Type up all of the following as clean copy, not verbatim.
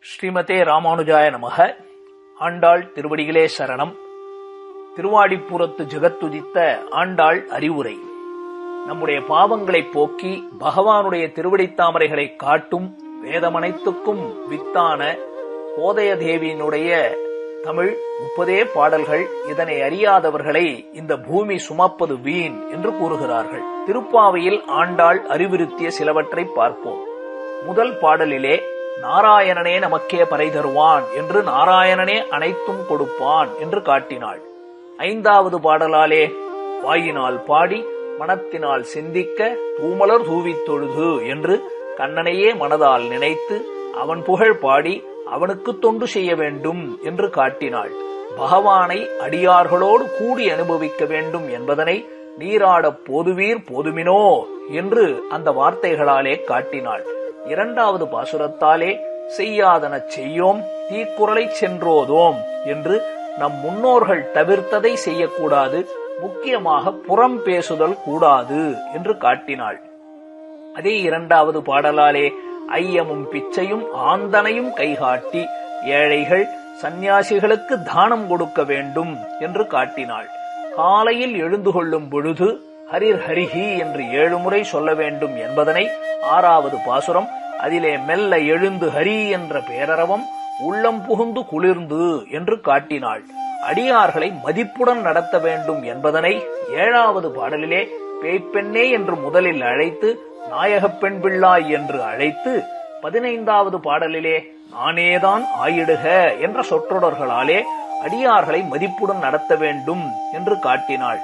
ஸ்ரீமதே ராமானுஜாய நமக. ஆண்டாள் திருவடிகளே சரணம். திருவாடிப்புறத்து ஜெகத்துதித்த ஆண்டாள் அறிவுரை. நம்முடைய பாவங்களைப் போக்கி பகவானுடைய திருவடித் தாமரைகளை காட்டும் வேதமனைத்துக்கும் வித்தான கோதய தேவியினுடைய தமிழ் 30 பாடல்கள். இதனை அறியாதவர்களை இந்த பூமி சுமப்பது வீண் என்று கூறுகிறார்கள். திருப்பாவையில் ஆண்டாள் அறிவுறுத்திய சிலவற்றை பார்ப்போம். முதல் பாடலிலே நாராயணனே நமக்கே பறை தருவான் என்று நாராயணனே அனைத்தும் கொடுப்பான் என்று காட்டினாள். 5வது பாடலாலே வாயினால் பாடி மனத்தினால் சிந்திக்க தூமலர் தூவித் தொழுது என்று கண்ணனையே மனதால் நினைத்து அவன் புகழ் பாடி அவனுக்கு தொண்டு செய்ய வேண்டும் என்று காட்டினாள். பகவானை அடியார்களோடு கூடி அனுபவிக்க வேண்டும் என்பதனை நீராடப் போதுவீர் போதுமினோ என்று அந்த வார்த்தைகளாலே காட்டினாள். 2வது பாசுரத்தாலே செய்யாதன செய்யோம் தீக்குறளை சென்றோதோம் என்று நம் முன்னோர்கள் தவிர்த்ததை செய்யக்கூடாது, முக்கியமாக புறம் பேசுதல் கூடாது என்று காட்டினாள். அதே 2வது பாடலாலே ஐயமும் பிச்சையும் ஆந்தனையும் கைகாட்டி ஏழைகள் சந்நியாசிகளுக்கு தானம் கொடுக்க வேண்டும் என்று காட்டினாள். காலையில் எழுந்து கொள்ளும் பொழுது ஹரிர் ஹரிஹி என்று 7 முறை சொல்ல வேண்டும் என்பதனை 6வது பாசுரம் அதிலே மெல்ல எழுந்து ஹரி என்ற பேரரவம் உள்ளம் புகுந்து குளிர்ந்து என்று காட்டினாள். அடியார்களை மதிப்புடன் நடத்த வேண்டும் என்பதனை 7வது பாடலிலே பேய்ப்பெண்ணே என்று முதலில் அழைத்து நாயகப் பெண் பிள்ளாய் என்று அழைத்து 15வது பாடலிலே நானேதான் ஆயிடுக என்ற சொற்றொடர்களாலே அடியார்களை மதிப்புடன் நடத்த வேண்டும் என்று காட்டினாள்.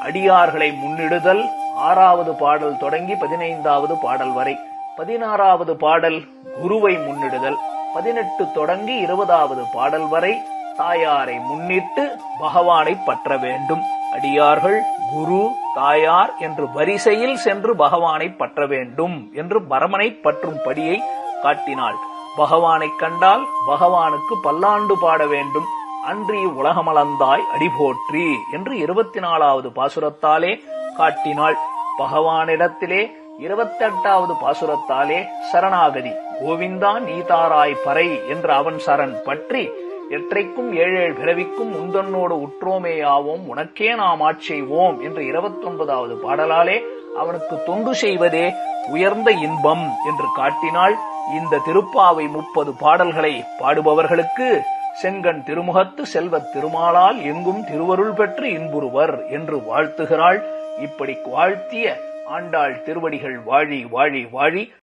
அடியார்களை முன்னிடுதல் 6வது பாடல் தொடங்கி 15வது பாடல் வரை. 16வது பாடல் குருவை முன்னிடுதல். 18 தொடங்கி 20வது பாடல் வரை தாயாரை முன்னிட்டு பகவானை பற்ற வேண்டும். அடியார்கள் குரு தாயார் என்று வரிசையில் சென்று பகவானை பற்ற வேண்டும் என்று பரமனை பற்றும் படியை காட்டினாள். பகவானை கண்டால் பகவானுக்கு பல்லாண்டு பாட வேண்டும். அன்றி உலகமளந்தாய் அடிபோற்றி என்று 24வது பாசுரத்தாலே காட்டினாள். பகவானிடத்திலே 28வது பாசுரத்தாலே சரணாகதி கோவிந்தா நீதாராய் பறை என்று அவன் சரண் பற்றி எற்றைக்கும் 7 பிறவிக்கும் உந்தன்னோடு உற்றோமேயாவோம் உனக்கே நாம் ஆட்செய்வோம் என்று 29வது பாடலாலே அவனுக்கு தொண்டு செய்வதே உயர்ந்த இன்பம் என்று காட்டினாள். இந்த திருப்பாவை 30 பாடல்களை பாடுபவர்களுக்கு செங்கண் திருமுகத்து செல்வத் திருமாலால் எங்கும் திருவருள் பெற்று இன்புறுவர் என்று வாழ்த்துகிறாள். இப்படி வாழ்த்திய ஆண்டாள் திருவடிகள் வாழி வாழி வாழி.